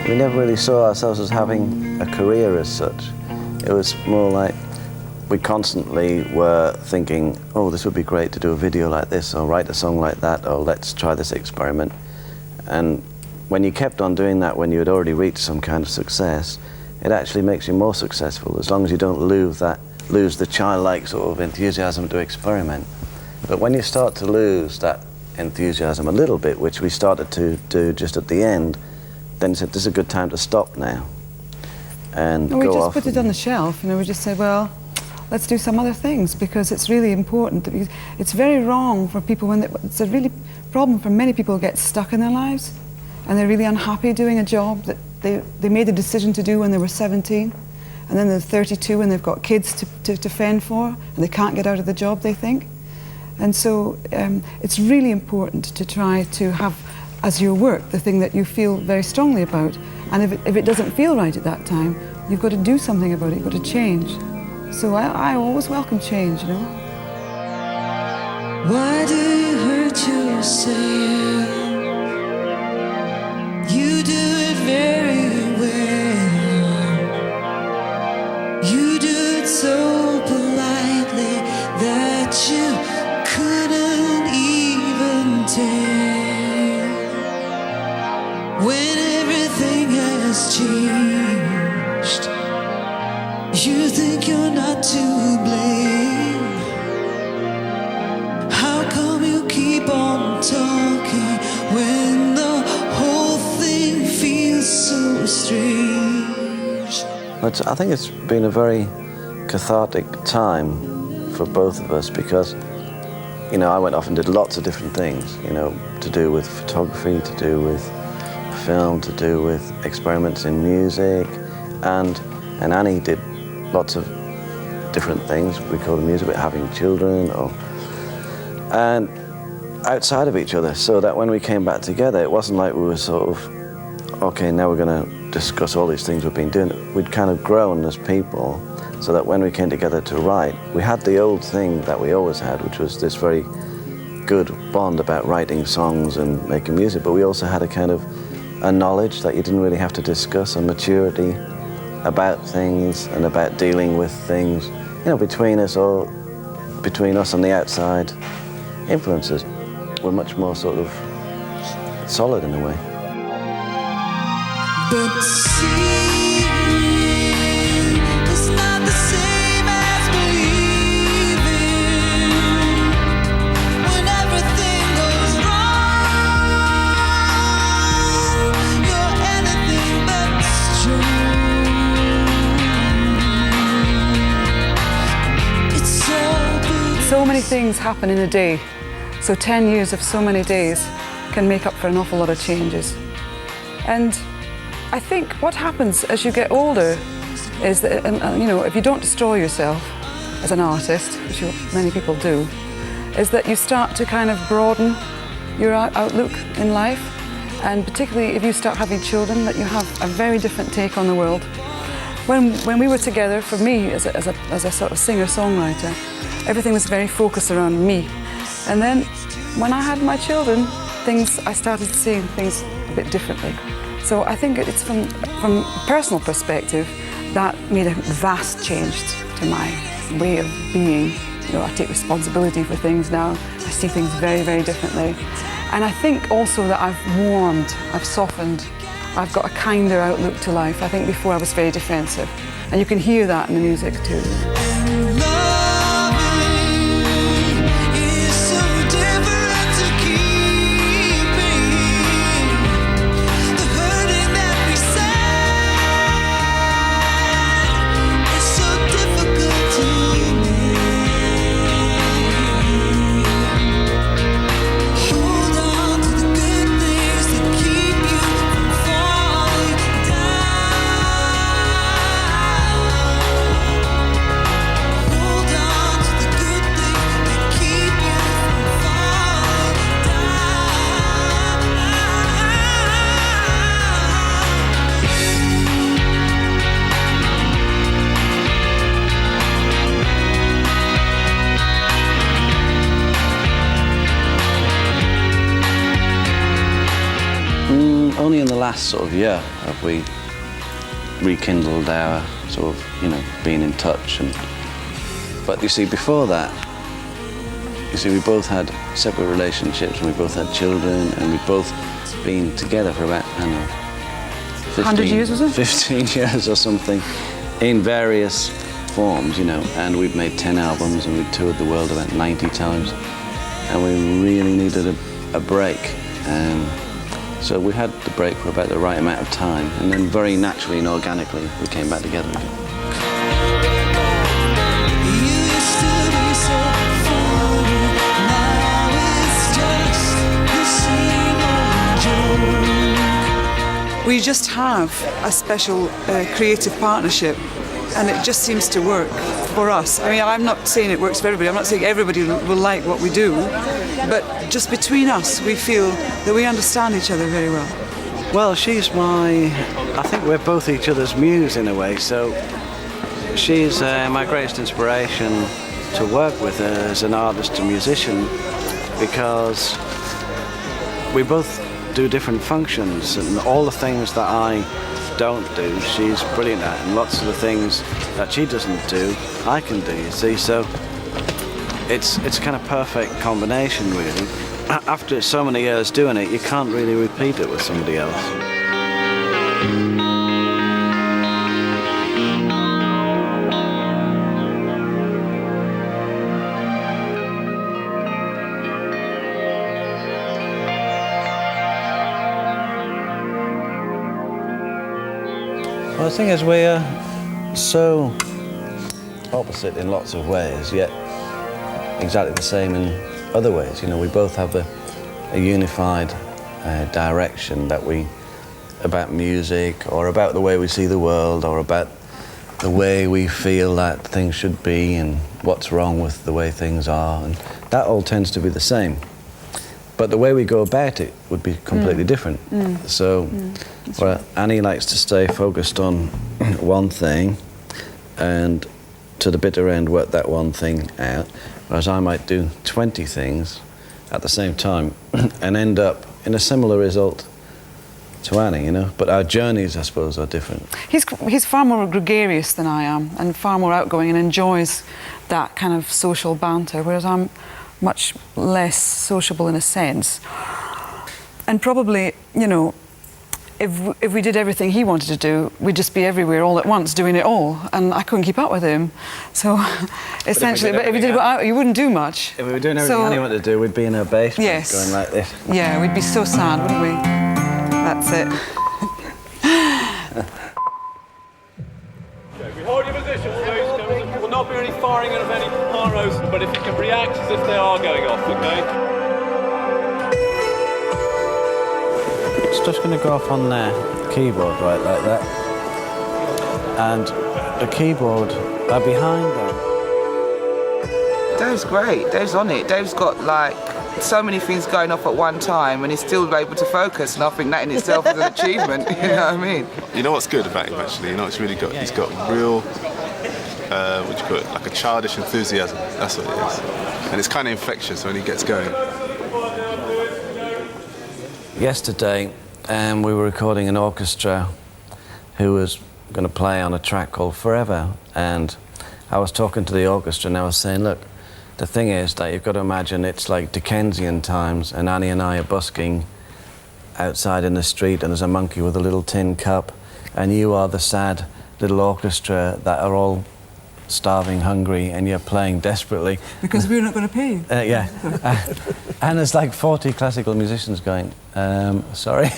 We never really saw ourselves as having a career as such. It was more like we constantly were thinking, oh, this would be great to do a video like this, or write a song like that, or let's try this experiment. And when you kept on doing that when you had already reached some kind of success, it actually makes you more successful, as long as you don't lose the childlike sort of enthusiasm to experiment. But when you start to lose that enthusiasm a little bit, which we started to do just at the end, then said, this is a good time to stop now. And we go just off put it on the shelf, we just said, well, let's do some other things, because it's really important. It's very wrong for people it's a really problem for many people who get stuck in their lives and they're really unhappy doing a job that they made a decision to do when they were 17, and then they're 32 and they've got kids to fend for, and they can't get out of the job, they think. And so it's really important to try to have as your work the thing that you feel very strongly about. And if it doesn't feel right at that time, you've got to do something about it, you've got to change. So I always welcome change, Why do you hurt yourself? You do it very well. You do it so politely that you couldn't even tell. When everything has changed, you think you're not to blame. How come you keep on talking when the whole thing feels so strange? I think it's been a very cathartic time for both of us, because I went off and did lots of different things, to do with photography, to do with film, to do with experiments in music, and Annie did lots of different things, recording music, with having children, and outside of each other, so that when we came back together, it wasn't like we were sort of, okay, now we're going to discuss all these things we've been doing. We'd kind of grown as people, so that when we came together to write, we had the old thing that we always had, which was this very good bond about writing songs and making music, but we also had a kind of a knowledge that you didn't really have to discuss, a maturity about things and about dealing with things, between us and the outside influences. We're much more sort of solid in a way. But seeing is not the same as believing. When everything goes wrong, you're anything but strong. It's So many things happen in a day. So 10 years of so many days can make up for an awful lot of changes. And I think what happens as you get older is that, if you don't destroy yourself as an artist, which many people do, is that you start to kind of broaden your outlook in life. And particularly if you start having children, that you have a very different take on the world. When we were together, for me, as a sort of singer-songwriter, everything was very focused around me. And then when I had my children, I started seeing things a bit differently. So I think it's from a personal perspective, that made a vast change to my way of being. I take responsibility for things now. I see things very, very differently. And I think also that I've warmed, I've softened, I've got a kinder outlook to life. I think before I was very defensive. And you can hear that in the music too. last sort of year have we rekindled our sort of, you know, being in touch. But you see, before that, you see, we both had separate relationships, and we both had children, and we'd both been together for about, I don't know, 100 years, was it? 15 years or something, in various forms, you know, and we'd made 10 albums, and we'd toured the world about 90 times, and we really needed a break. So we had the break for about the right amount of time, and then very naturally and organically we came back together again. We just have a special creative partnership, and it just seems to work for us. I mean, I'm not saying it works for everybody. I'm not saying everybody will like what we do, but just between us, we feel that we understand each other very well. Well, she's I think we're both each other's muse in a way, so she's my greatest inspiration to work with as an artist and musician, because we both do different functions, and all the things that I don't do, she's brilliant at, and lots of the things that she doesn't do, I can do, you see, so it's a kind of perfect combination, really. After so many years doing it, you can't really repeat it with somebody else. Well, the thing is, we're so opposite in lots of ways, yet exactly the same in other ways. You know, we both have a unified direction about music, or about the way we see the world, or about the way we feel that things should be, and what's wrong with the way things are, and that all tends to be the same. But the way we go about it would be completely different. So, well, Annie likes to stay focused on one thing, and to the bitter end work that one thing out, whereas I might do 20 things at the same time and end up in a similar result to Annie, you know. But our journeys, I suppose, are different. He's far more gregarious than I am, and far more outgoing, and enjoys that kind of social banter, whereas I'm much less sociable in a sense. And probably, you know, if we did everything he wanted to do, we'd just be everywhere all at once doing it all, and I couldn't keep up with him. So essentially, but if we did it out, you wouldn't do much. If we were doing everything Annie wanted to do, we'd be in her basement going like this. Yeah, we'd be so sad, wouldn't we? That's it. Okay, we hold your position, please. There will not be any firing of any arrows, but if you can react as if they are going off, okay? It's just going to go off on the keyboard, right, like that. And the keyboard are behind them. Dave's great. Dave's on it. Dave's got like so many things going off at one time, and he's still able to focus. And I think that in itself is an achievement. You know what I mean? You know what's good about him, actually? You know, he's got real, what do you call it? Like a childish enthusiasm. That's what it is. And it's kind of infectious when he gets going. Yesterday, we were recording an orchestra who was going to play on a track called Forever, and I was talking to the orchestra and I was saying, look, the thing is that you've got to imagine it's like Dickensian times, and Annie and I are busking outside in the street, and there's a monkey with a little tin cup, and you are the sad little orchestra that are all starving, hungry, and you're playing desperately. Because we're not going to pay you. Yeah. And there's like 40 classical musicians going, sorry.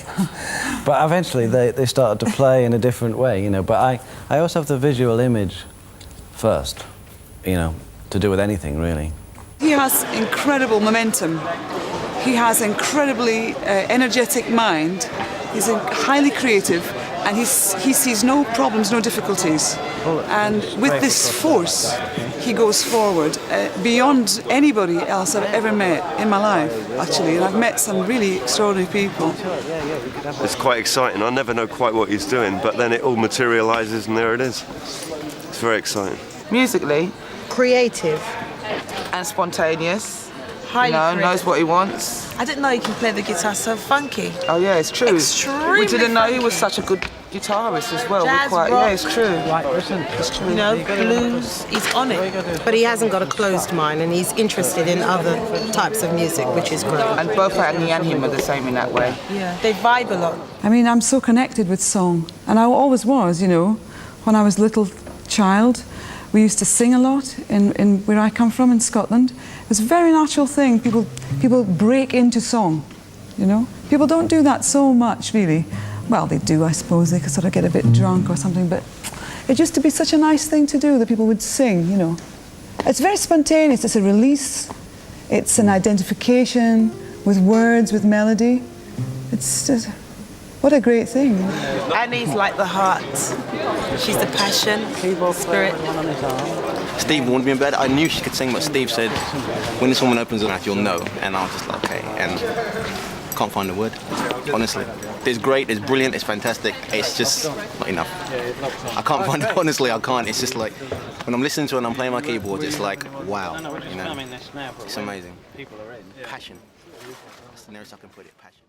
But eventually they started to play in a different way, you know. But I also have the visual image first, you know, to do with anything, really. He has incredible momentum. He has incredibly energetic mind. He's highly creative, and he sees no problems, no difficulties. And with this force, he goes forward beyond anybody else I've ever met in my life, actually. And I've met some really extraordinary people. It's quite exciting. I never know quite what he's doing, but then it all materialises and there it is. It's very exciting. Musically, creative and spontaneous, Highly knows creative. what he wants. I didn't know he can play the guitar so funky. Oh yeah, it's true. Extremely We didn't know he was funky. such a good guitarist as well. Jazz, yeah, rock. it's true. It's true. You know, blues, he's on it. But he hasn't got a closed mind, and he's interested in other types of music, which is great. And both Annie and him are the same in that way. Yeah, they vibe a lot. I mean, I'm so connected with song, and I always was, you know. When I was a little child, we used to sing a lot in where I come from in Scotland. It was a very natural thing. People break into song, you know. People don't do that so much, really. Well, they do, I suppose. They could sort of get a bit drunk or something, but it used to be such a nice thing to do that people would sing, you know. It's very spontaneous. It's a release. It's an identification with words, with melody. It's just, what a great thing. Annie's like the heart. She's the passion, spirit. Steve warned me about it. I knew she could sing, but Steve said, when this woman opens her mouth, you'll know. And I was just like, okay. And can't find a word, honestly. It's great, it's brilliant, it's fantastic. It's just not enough. I can't find it, honestly, I can't. It's just like, when I'm listening to it and I'm playing my keyboards, it's like, wow. You know, it's amazing. Passion. That's the nearest I can put it, passion.